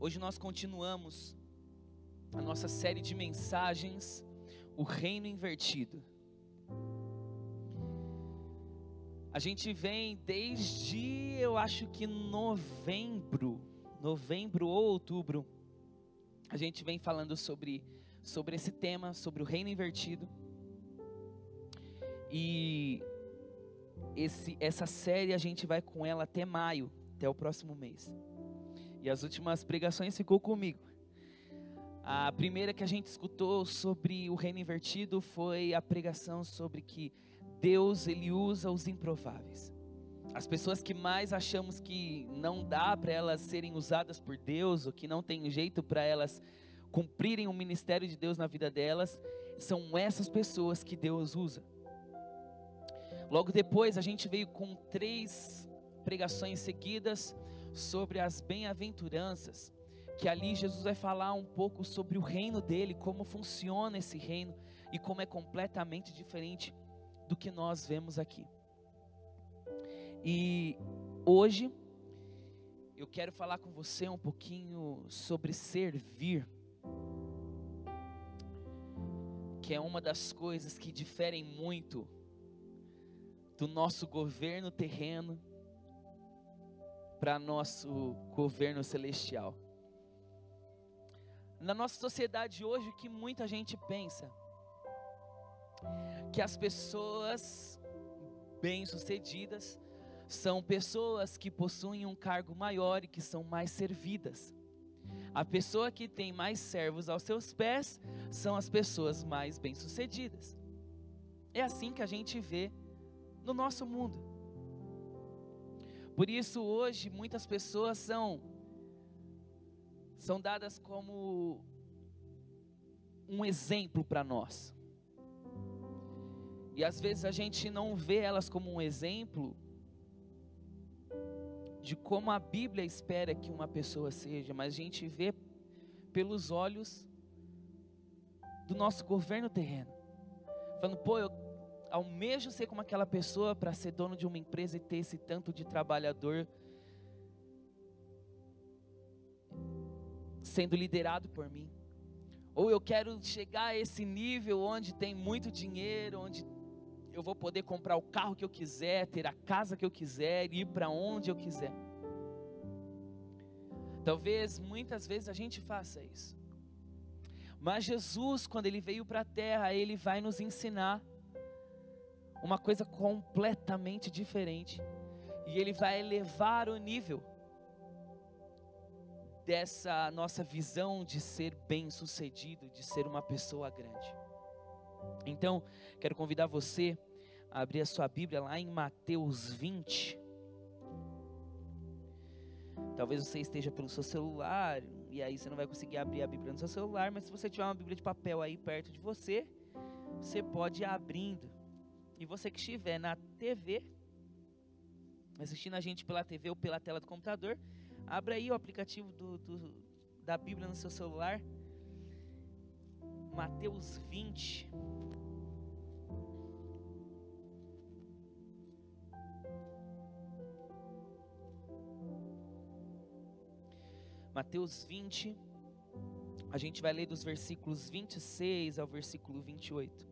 Hoje nós continuamos a nossa série de mensagens, o Reino Invertido. A gente vem desde, eu acho que novembro ou outubro, a gente vem falando sobre esse tema, sobre o Reino Invertido. E essa série a gente vai com ela até maio, até o próximo mês. E as últimas pregações ficou comigo. A primeira que a gente escutou sobre o Reino Invertido foi a pregação sobre que Deus, Ele usa os improváveis. As pessoas que mais achamos que não dá para elas serem usadas por Deus, ou que não tem jeito para elas cumprirem o ministério de Deus na vida delas, são essas pessoas que Deus usa. Logo depois a gente veio com 3 pregações seguidas sobre as bem-aventuranças, que ali Jesus vai falar um pouco sobre o reino dele, como funciona esse reino e como é completamente diferente do que nós vemos aqui. E hoje eu quero falar com você um pouquinho sobre servir, que é uma das coisas que diferem muito do nosso governo terreno para nosso governo celestial. Na nossa sociedade hoje, o que muita gente pensa? Que as pessoas bem-sucedidas são pessoas que possuem um cargo maior e que são mais servidas. A pessoa que tem mais servos aos seus pés são as pessoas mais bem-sucedidas. É assim que a gente vê no nosso mundo. Por isso hoje muitas pessoas são dadas como um exemplo para nós. E às vezes a gente não vê elas como um exemplo de como a Bíblia espera que uma pessoa seja, mas a gente vê pelos olhos do nosso governo terreno. Falando, pô, eu almejo ser como aquela pessoa para ser dono de uma empresa e ter esse tanto de trabalhador sendo liderado por mim. Ou eu quero chegar a esse nível onde tem muito dinheiro, onde eu vou poder comprar o carro que eu quiser, ter a casa que eu quiser, ir para onde eu quiser. Talvez, muitas vezes a gente faça isso. Mas Jesus, quando Ele veio para a terra, Ele vai nos ensinar uma coisa completamente diferente. E Ele vai elevar o nível dessa nossa visão de ser bem-sucedido, de ser uma pessoa grande. Então, quero convidar você a abrir a sua Bíblia lá em Mateus 20. Talvez você esteja pelo seu celular, e aí você não vai conseguir abrir a Bíblia no seu celular, mas se você tiver uma Bíblia de papel aí perto de você, você pode ir abrindo. E você que estiver na TV, assistindo a gente pela TV ou pela tela do computador, abra aí o aplicativo da Bíblia no seu celular. Mateus 20. Mateus 20, a gente vai ler dos versículos 26 ao versículo 28.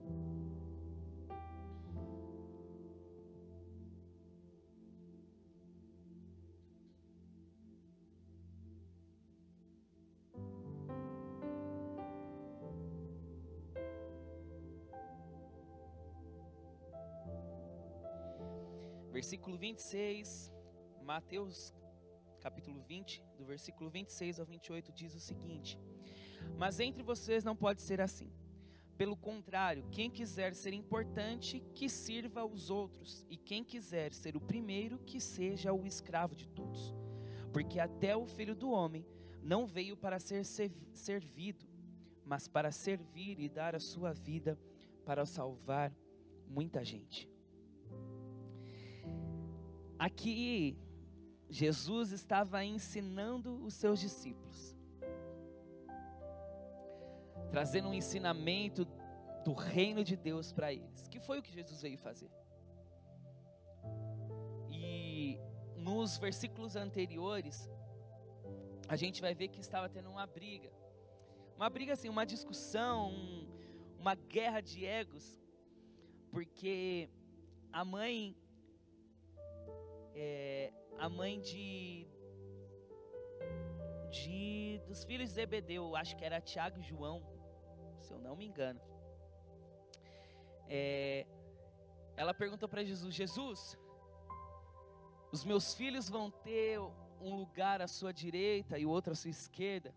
Versículo 26, Mateus capítulo 20, do versículo 26 ao 28, diz o seguinte: Mas entre vocês não pode ser assim. Pelo contrário, quem quiser ser importante, que sirva aos outros, e quem quiser ser o primeiro, que seja o escravo de todos. Porque até o Filho do Homem não veio para ser servido, mas para servir e dar a sua vida para salvar muita gente. Aqui, Jesus estava ensinando os seus discípulos, trazendo um ensinamento do reino de Deus para eles, que foi o que Jesus veio fazer. E nos versículos anteriores, a gente vai ver que estava tendo uma briga assim, uma discussão, uma guerra de egos, porque a mãe dos filhos de Zebedeu, acho que era Tiago e João, se eu não me engano, ela perguntou para Jesus: Jesus, os meus filhos vão ter um lugar à sua direita e o outro à sua esquerda?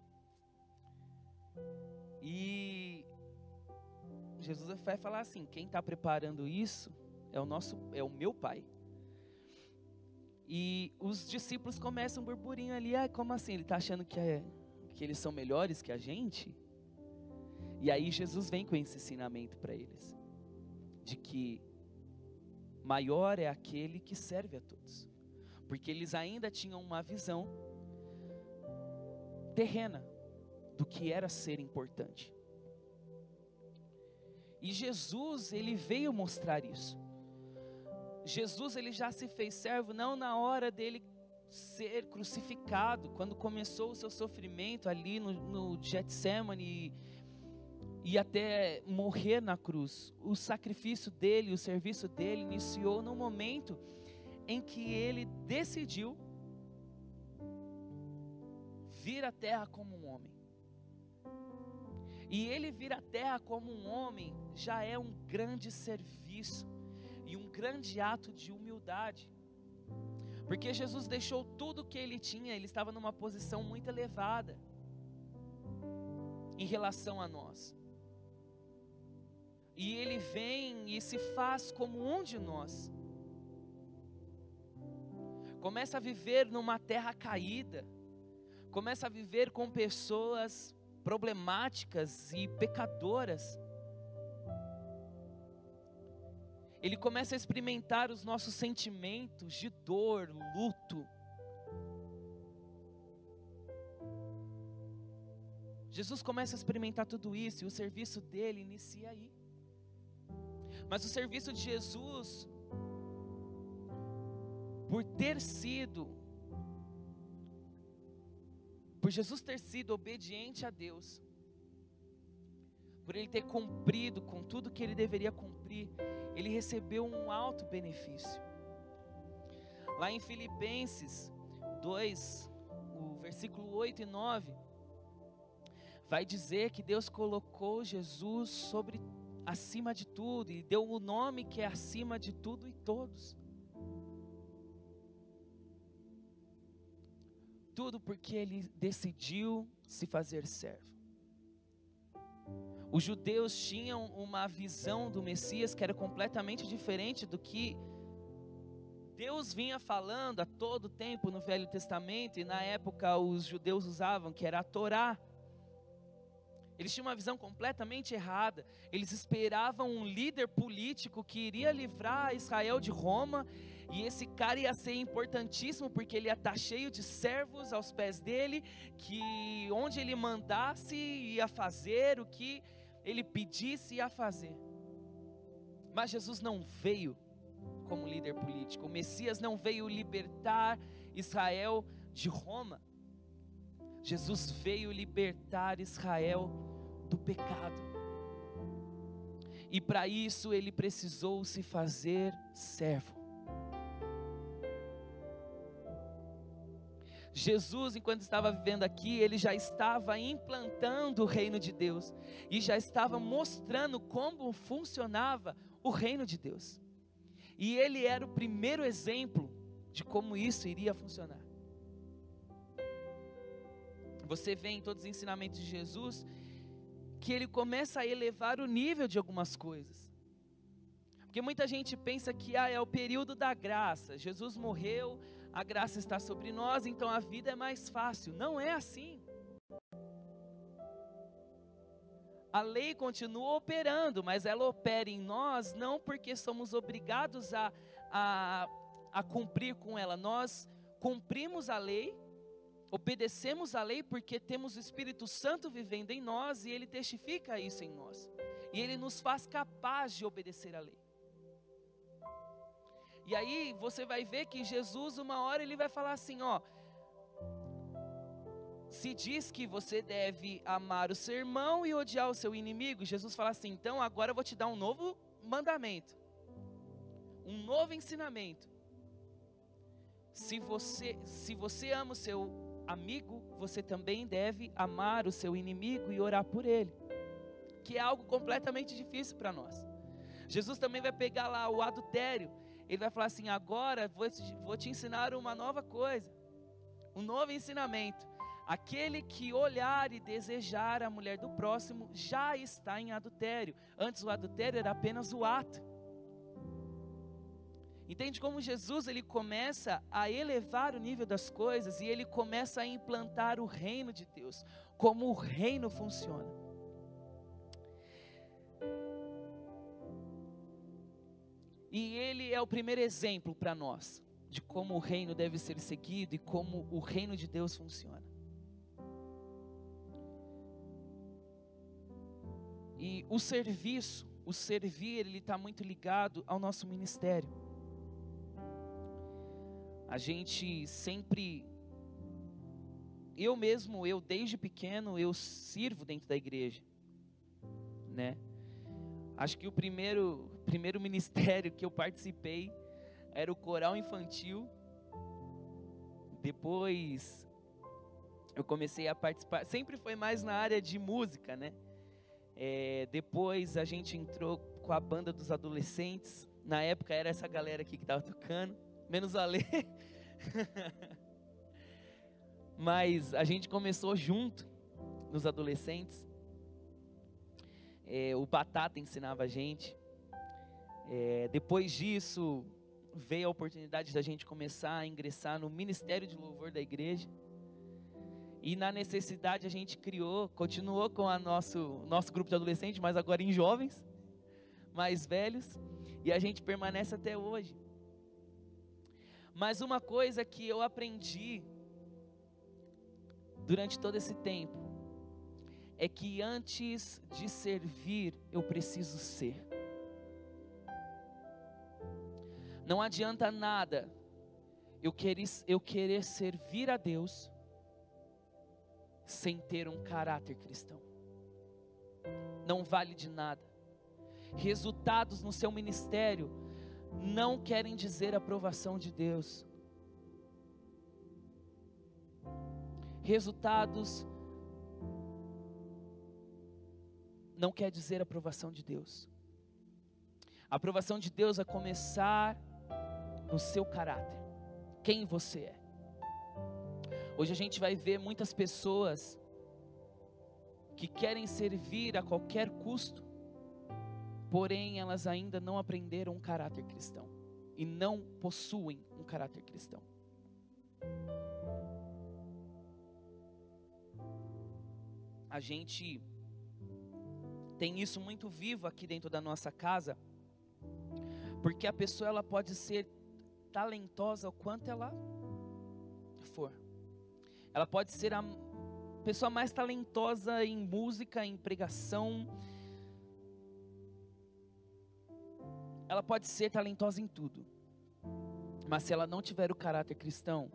E Jesus vai falar assim: quem está preparando isso é o meu Pai. E os discípulos começam um burburinho ali: como assim? Ele está achando que eles são melhores que a gente? E aí Jesus vem com esse ensinamento para eles, de que maior é aquele que serve a todos, porque eles ainda tinham uma visão terrena do que era ser importante. E Jesus, ele veio mostrar isso. Jesus, ele já se fez servo, não na hora dele ser crucificado, quando começou o seu sofrimento ali no Getsemane e até morrer na cruz. O sacrifício dele, o serviço dele iniciou no momento em que ele decidiu vir à terra como um homem. E ele vir à terra como um homem já é um grande serviço e um grande ato de humildade, porque Jesus deixou tudo o que ele tinha. Ele estava numa posição muito elevada em relação a nós, e ele vem e se faz como um de nós, começa a viver numa terra caída, começa a viver com pessoas problemáticas e pecadoras. Ele começa a experimentar os nossos sentimentos de dor, luto. Jesus começa a experimentar tudo isso, e o serviço dele inicia aí. Mas o serviço de Jesus, por Jesus ter sido obediente a Deus, por ele ter cumprido com tudo que ele deveria cumprir, ele recebeu um alto benefício. Lá em Filipenses 2, o versículo 8 e 9, vai dizer que Deus colocou Jesus acima de tudo, e deu o nome que é acima de tudo e todos. Tudo porque ele decidiu se fazer servo. Os judeus tinham uma visão do Messias que era completamente diferente do que Deus vinha falando a todo tempo no Velho Testamento, e na época os judeus usavam, que era a Torá. Eles tinham uma visão completamente errada. Eles esperavam um líder político que iria livrar Israel de Roma, e esse cara ia ser importantíssimo porque ele ia estar cheio de servos aos pés dele, que onde ele mandasse ia fazer o que ele pedisse ia fazer. Mas Jesus não veio como líder político. O Messias não veio libertar Israel de Roma. Jesus veio libertar Israel do pecado. E para isso ele precisou se fazer servo. Jesus, enquanto estava vivendo aqui, ele já estava implantando o reino de Deus, e já estava mostrando como funcionava o reino de Deus, e ele era o primeiro exemplo de como isso iria funcionar. Você vê em todos os ensinamentos de Jesus, que ele começa a elevar o nível de algumas coisas, porque muita gente pensa que é o período da graça, Jesus morreu, a graça está sobre nós, então a vida é mais fácil. Não é assim. A lei continua operando, mas ela opera em nós não porque somos obrigados a cumprir com ela. Nós cumprimos a lei, obedecemos a lei porque temos o Espírito Santo vivendo em nós, e ele testifica isso em nós, e ele nos faz capaz de obedecer a lei. E aí você vai ver que Jesus, uma hora ele vai falar assim, se diz que você deve amar o seu irmão e odiar o seu inimigo, Jesus fala assim: então agora eu vou te dar um novo mandamento, um novo ensinamento. Se você ama o seu amigo, você também deve amar o seu inimigo e orar por ele, que é algo completamente difícil para nós. Jesus também vai pegar lá o adultério, ele vai falar assim: agora vou te ensinar uma nova coisa, um novo ensinamento. Aquele que olhar e desejar a mulher do próximo já está em adultério. Antes o adultério era apenas o ato. Entende como Jesus ele começa a elevar o nível das coisas e ele começa a implantar o reino de Deus, como o reino funciona. E ele é o primeiro exemplo para nós de como o reino deve ser seguido e como o reino de Deus funciona. E o servir, ele está muito ligado ao nosso ministério. A gente sempre, eu desde pequeno, eu sirvo dentro da igreja, né? Acho que o primeiro ministério que eu participei era o coral infantil. Depois eu comecei a participar, sempre foi mais na área de música, né? Depois a gente entrou com a banda dos adolescentes. Na época era essa galera aqui que estava tocando, menos a Lê. Mas a gente começou junto nos adolescentes. O Batata ensinava a gente. Depois disso veio a oportunidade da gente começar a ingressar no Ministério de Louvor da igreja. E na necessidade a gente continuou com o nosso grupo de adolescentes, mas agora em jovens, mais velhos, e a gente permanece até hoje. Mas uma coisa que eu aprendi durante todo esse tempo, é que antes de servir, eu preciso ser. Não adianta nada eu querer servir a Deus sem ter um caráter cristão. Não vale de nada. Resultados no seu ministério não querem dizer a aprovação de Deus. Resultados não quer dizer a aprovação de Deus. A aprovação de Deus vai começar no seu caráter, quem você é. Hoje a gente vai ver muitas pessoas que querem servir a qualquer custo, porém elas ainda não aprenderam um caráter cristão e não possuem um caráter cristão. A gente tem isso muito vivo aqui dentro da nossa casa, porque a pessoa ela pode ser talentosa o quanto ela for. Ela pode ser a pessoa mais talentosa em música, em pregação. Ela pode ser talentosa em tudo. Mas se ela não tiver o caráter cristão,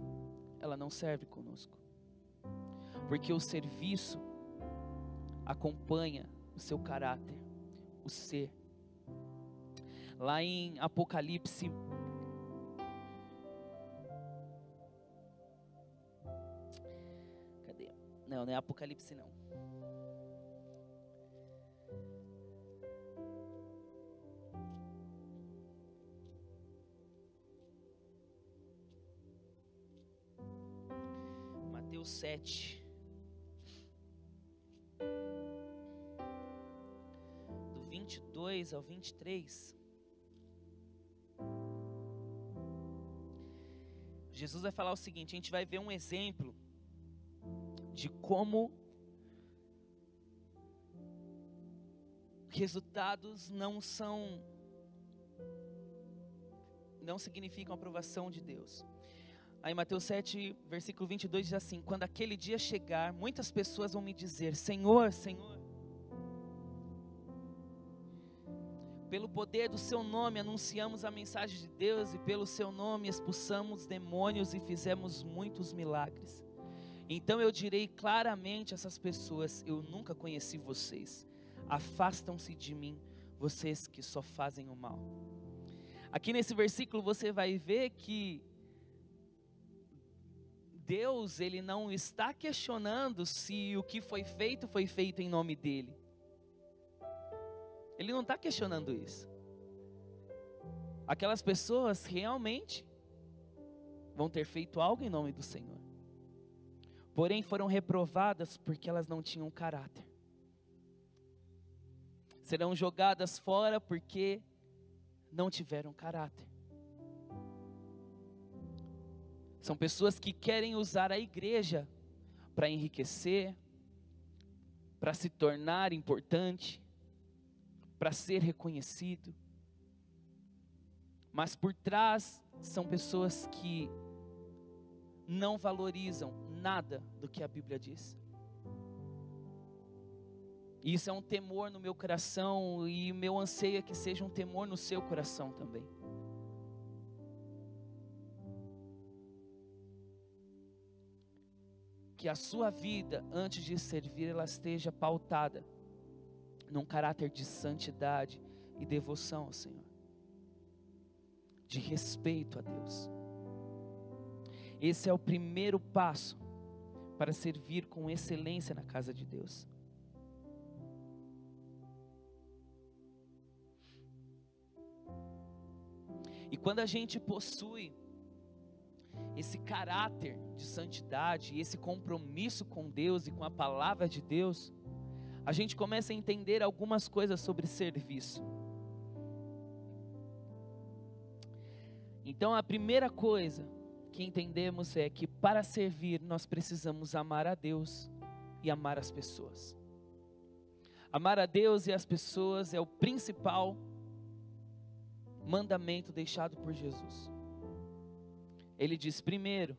ela não serve conosco. Porque o serviço acompanha o seu caráter, o ser. Lá em Apocalipse, cadê? Não é Apocalipse não. Mateus 7. Do 22 ao 23. Jesus vai falar o seguinte, a gente vai ver um exemplo de como resultados não significam a aprovação de Deus. Aí Mateus 7, versículo 22 diz assim: quando aquele dia chegar, muitas pessoas vão me dizer: Senhor, Senhor, pelo poder do seu nome anunciamos a mensagem de Deus, e pelo seu nome expulsamos demônios e fizemos muitos milagres. Então eu direi claramente a essas pessoas: eu nunca conheci vocês. Afastam-se de mim, vocês que só fazem o mal. Aqui nesse versículo você vai ver que Deus, ele não está questionando se o que foi feito em nome dele. Ele não está questionando isso. Aquelas pessoas realmente vão ter feito algo em nome do Senhor. Porém foram reprovadas porque elas não tinham caráter. Serão jogadas fora porque não tiveram caráter. São pessoas que querem usar a igreja para enriquecer, para se tornar importante, para ser reconhecido. Mas por trás são pessoas que não valorizam nada do que a Bíblia diz. Isso é um temor no meu coração e o meu anseio é que seja um temor no seu coração também. Que a sua vida, antes de servir, ela esteja pautada num caráter de santidade e devoção ao Senhor, de respeito a Deus. Esse é o primeiro passo para servir com excelência na casa de Deus. E quando a gente possui esse caráter de santidade, esse compromisso com Deus e com a palavra de Deus, a gente começa a entender algumas coisas sobre serviço. Então a primeira coisa que entendemos é que para servir nós precisamos amar a Deus e amar as pessoas. Amar a Deus e as pessoas é o principal mandamento deixado por Jesus. Ele diz: primeiro,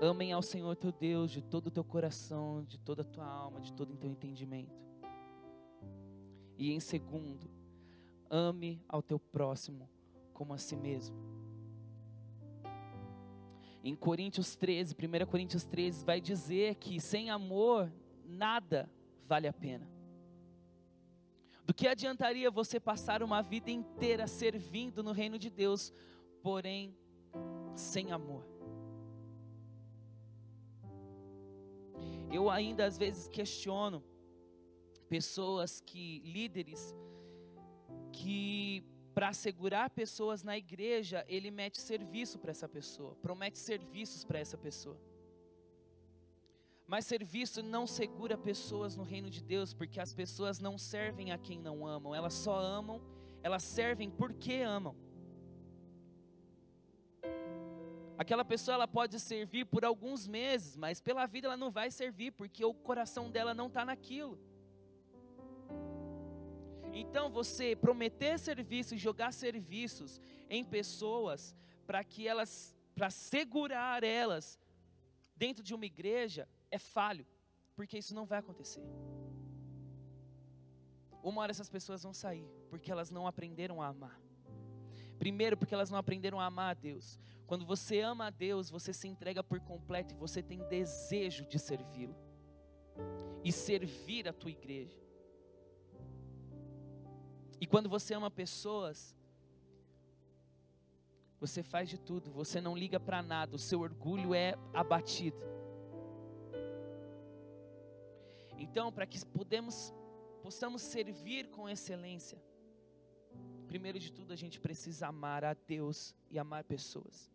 amem ao Senhor teu Deus de todo o teu coração, de toda a tua alma, de todo o teu entendimento. E em segundo, ame ao teu próximo como a si mesmo. Em Coríntios 13, 1 Coríntios 13 vai dizer que sem amor nada vale a pena. Do que adiantaria você passar uma vida inteira servindo no reino de Deus, porém sem amor? Eu ainda às vezes questiono pessoas líderes, que para assegurar pessoas na igreja, ele mete serviço para essa pessoa, promete serviços para essa pessoa. Mas serviço não segura pessoas no reino de Deus, porque as pessoas não servem a quem não amam, elas só amam, elas servem porque amam. Aquela pessoa ela pode servir por alguns meses, mas pela vida ela não vai servir, porque o coração dela não está naquilo. Então você prometer serviço e jogar serviços em pessoas para segurar elas dentro de uma igreja é falho, porque isso não vai acontecer. Uma hora essas pessoas vão sair, porque elas não aprenderam a amar. Primeiro, porque elas não aprenderam a amar a Deus. Quando você ama a Deus, você se entrega por completo e você tem desejo de servi-lo e servir a tua igreja. E quando você ama pessoas, você faz de tudo, você não liga para nada, o seu orgulho é abatido. Então, para que possamos servir com excelência, primeiro de tudo a gente precisa amar a Deus e amar pessoas.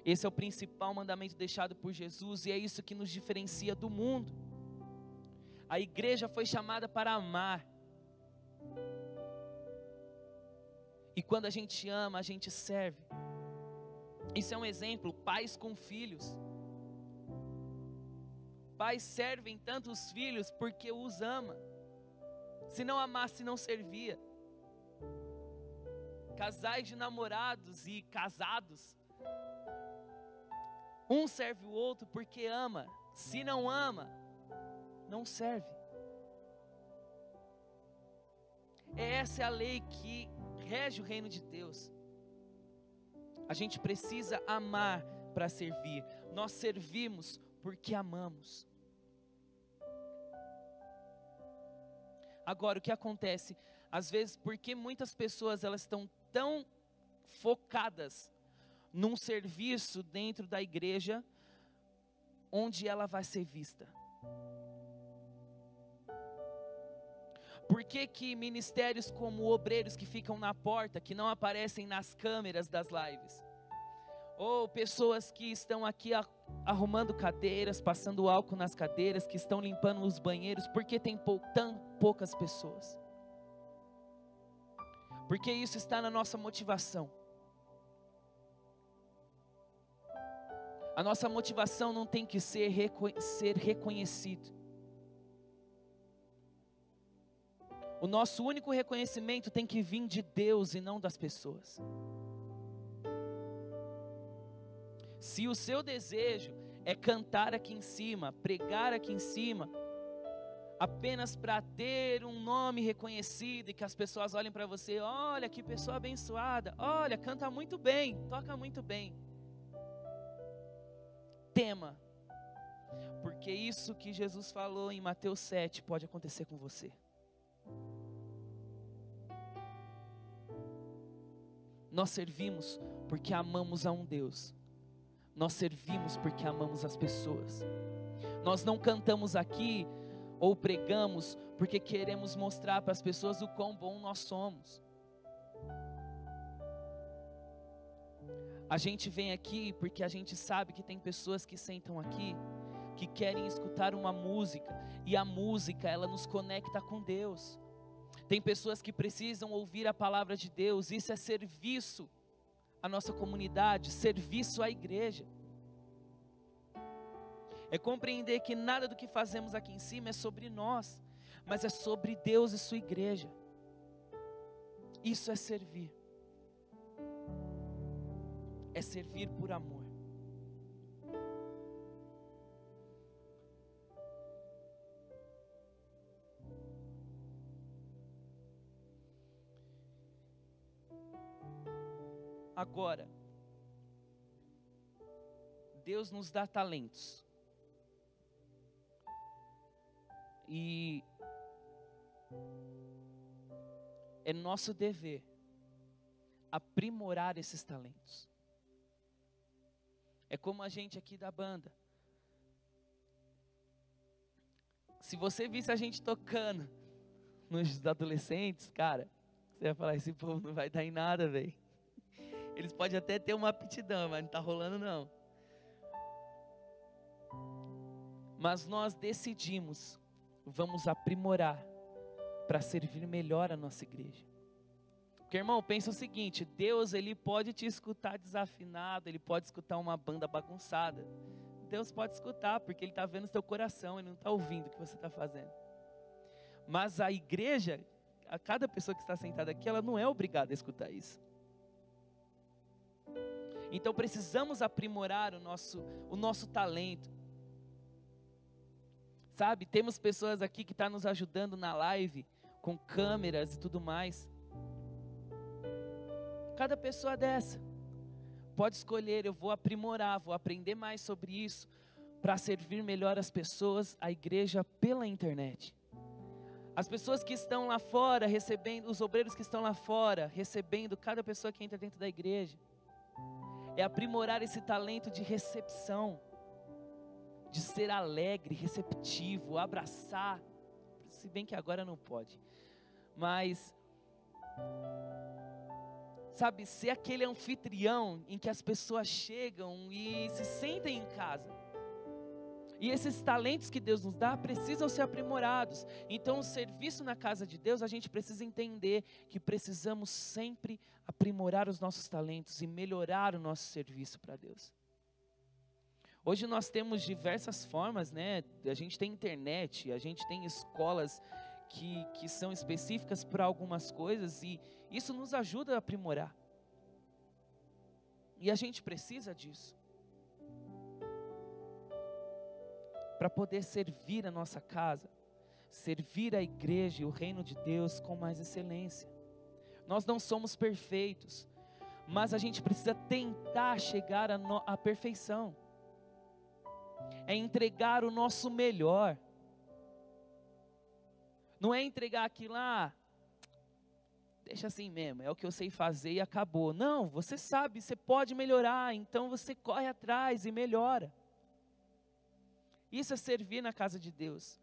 Esse é o principal mandamento deixado por Jesus e é isso que nos diferencia do mundo. A igreja foi chamada para amar. E quando a gente ama, a gente serve. Isso é um exemplo, pais com filhos. Pais servem tanto os filhos porque os ama. Se não amasse, não servia. Casais de namorados e casados, um serve o outro porque ama. Se não ama, não serve. Essa é a lei que rege o reino de Deus. A gente precisa amar para servir. Nós servimos porque amamos. Agora, o que acontece? Às vezes, porque muitas pessoas elas estão tão focadas num serviço dentro da igreja, onde ela vai ser vista. Por que ministérios como obreiros que ficam na porta, que não aparecem nas câmeras das lives? Ou pessoas que estão aqui arrumando cadeiras, passando álcool nas cadeiras, que estão limpando os banheiros, porque tem tão poucas pessoas? Porque isso está na nossa motivação. A nossa motivação não tem que ser reconhecido. O nosso único reconhecimento tem que vir de Deus e não das pessoas. Se o seu desejo é cantar aqui em cima, pregar aqui em cima, apenas para ter um nome reconhecido e que as pessoas olhem para você, olha que pessoa abençoada, olha, canta muito bem, toca muito bem. Tema, porque isso que Jesus falou em Mateus 7 pode acontecer com você. Nós servimos porque amamos a um Deus. Nós servimos porque amamos as pessoas. Nós não cantamos aqui ou pregamos porque queremos mostrar para as pessoas o quão bom nós somos. A gente vem aqui porque a gente sabe que tem pessoas que sentam aqui que querem escutar uma música, e a música ela nos conecta com Deus. Tem pessoas que precisam ouvir a palavra de Deus. Isso é serviço à nossa comunidade, serviço à igreja. É compreender que nada do que fazemos aqui em cima é sobre nós, mas é sobre Deus e sua igreja. Isso é servir. É servir por amor. Agora, Deus nos dá talentos. E é nosso dever aprimorar esses talentos. É como a gente aqui da banda. Se você visse a gente tocando nos adolescentes, cara, você vai falar, esse povo não vai dar em nada, velho. Eles podem até ter uma aptidão, mas não está rolando não. Mas nós decidimos, vamos aprimorar para servir melhor a nossa igreja. Porque, irmão, pensa o seguinte, Deus ele pode te escutar desafinado, Ele pode escutar uma banda bagunçada. Deus pode escutar, porque Ele está vendo o seu coração, Ele não está ouvindo o que você está fazendo. Mas a igreja, a cada pessoa que está sentada aqui, ela não é obrigada a escutar isso. Então precisamos aprimorar o nosso talento. Sabe, temos pessoas aqui que estão nos ajudando na live, com câmeras e tudo mais. Cada pessoa dessa pode escolher, eu vou aprimorar, vou aprender mais sobre isso, para servir melhor as pessoas, a igreja pela internet. As pessoas que estão lá fora recebendo, os obreiros que estão lá fora, recebendo cada pessoa que entra dentro da igreja. É aprimorar esse talento de recepção, de ser alegre, receptivo, abraçar, se bem que agora não pode, mas, sabe, ser aquele anfitrião em que as pessoas chegam e se sentem em casa. E esses talentos que Deus nos dá precisam ser aprimorados. Então o serviço na casa de Deus, a gente precisa entender que precisamos sempre aprimorar os nossos talentos e melhorar o nosso serviço para Deus. Hoje nós temos diversas formas, né? A gente tem internet, a gente tem escolas que são específicas para algumas coisas e isso nos ajuda a aprimorar. E a gente precisa disso. Para poder servir a nossa casa, servir a igreja e o reino de Deus com mais excelência. Nós não somos perfeitos, mas a gente precisa tentar chegar à perfeição. É entregar o nosso melhor. Não é entregar aquilo lá, deixa assim mesmo, é o que eu sei fazer e acabou. Não, você sabe, você pode melhorar, então você corre atrás e melhora. Isso é servir na casa de Deus.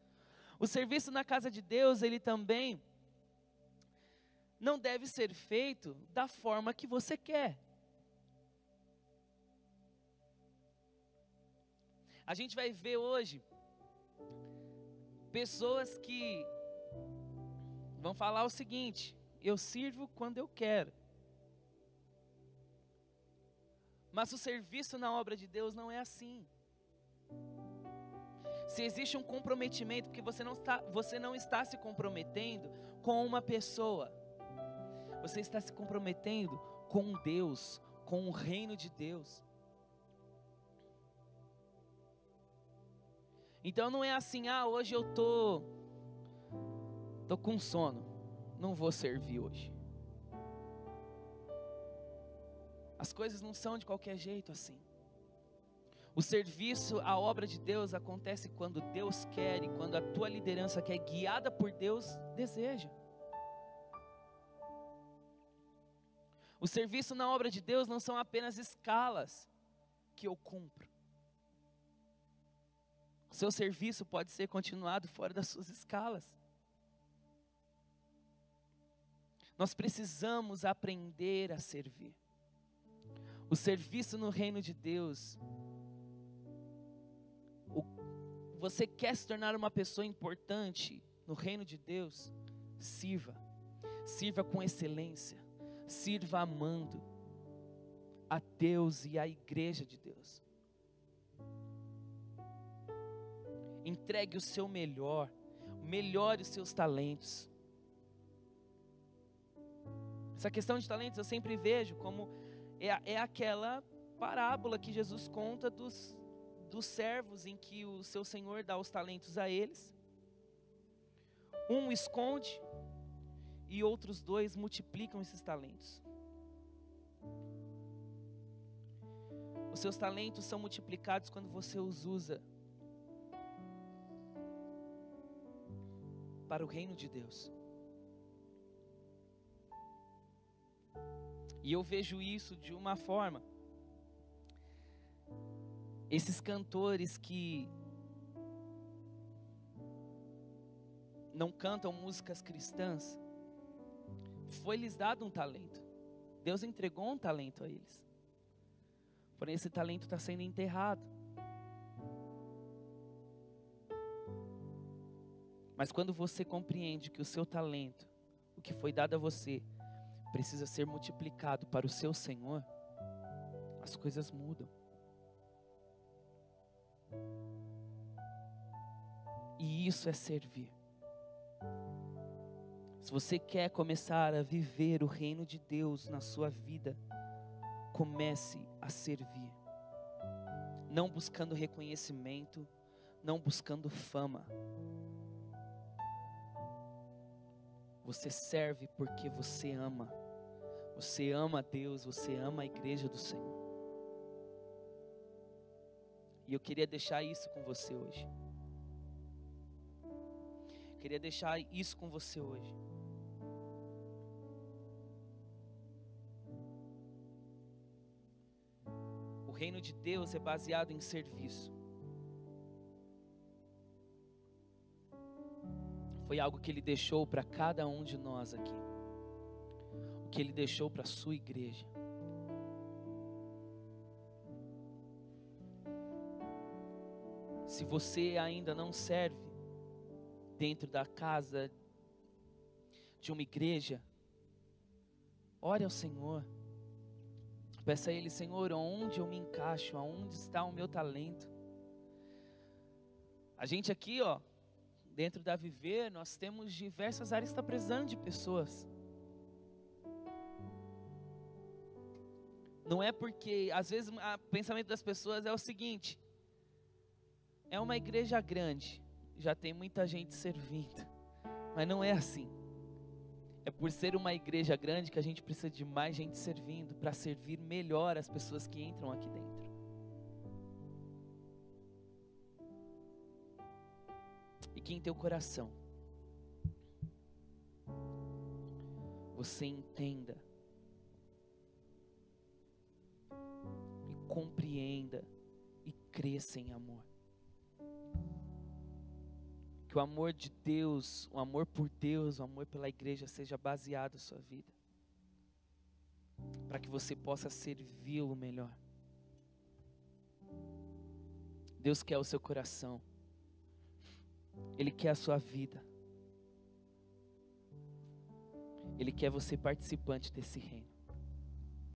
O serviço na casa de Deus, ele também não deve ser feito da forma que você quer. A gente vai ver hoje pessoas que vão falar o seguinte: eu sirvo quando eu quero. Mas o serviço na obra de Deus não é assim. Se existe um comprometimento, porque você não está se comprometendo com uma pessoa, você está se comprometendo com Deus, com o reino de Deus. Então não é assim, hoje eu tô com sono, não vou servir hoje. As coisas não são de qualquer jeito assim. O serviço, a obra de Deus acontece quando Deus quer e quando a tua liderança, que é guiada por Deus, deseja. O serviço na obra de Deus não são apenas escalas que eu cumpro. O seu serviço pode ser continuado fora das suas escalas. Nós precisamos aprender a servir. O serviço no reino de Deus. Você quer se tornar uma pessoa importante no reino de Deus? Sirva. Sirva com excelência. Sirva amando a Deus e a igreja de Deus. Entregue o seu melhor. Melhore os seus talentos. Essa questão de talentos eu sempre vejo como é aquela parábola que Jesus conta dos servos, em que o seu Senhor dá os talentos a eles. Um esconde e outros 2 multiplicam esses talentos. Os seus talentos são multiplicados quando você os usa para o reino de Deus. E eu vejo isso de uma forma. Esses cantores que não cantam músicas cristãs, foi-lhes dado um talento. Deus entregou um talento a eles. Porém, esse talento está sendo enterrado. Mas quando você compreende que o seu talento, o que foi dado a você, precisa ser multiplicado para o seu Senhor, as coisas mudam. E isso é servir. Se você quer começar a viver o reino de Deus na sua vida, comece a servir. Não buscando reconhecimento, não buscando fama. Você serve porque você ama. Você ama a Deus, você ama a igreja do Senhor. E eu queria deixar isso com você hoje. Queria deixar isso com você hoje. O reino de Deus é baseado em serviço. Foi algo que Ele deixou para cada um de nós aqui. O que Ele deixou para a sua igreja. Se você ainda não serve dentro da casa de uma igreja, ore ao Senhor. Peça a Ele: Senhor, onde eu me encaixo? Aonde está o meu talento? A gente aqui, dentro da Viver, nós temos diversas áreas que estão precisando de pessoas. Não é porque, às vezes, o pensamento das pessoas é o seguinte: é uma igreja grande, já tem muita gente servindo. Mas não é assim. É por ser uma igreja grande que a gente precisa de mais gente servindo, para servir melhor as pessoas que entram aqui dentro. E que em teu coração você entenda e compreenda e cresça em amor. Que o amor de Deus, o amor por Deus, o amor pela igreja seja baseado na sua vida. Para que você possa servi-lo melhor. Deus quer o seu coração. Ele quer a sua vida. Ele quer você participante desse reino.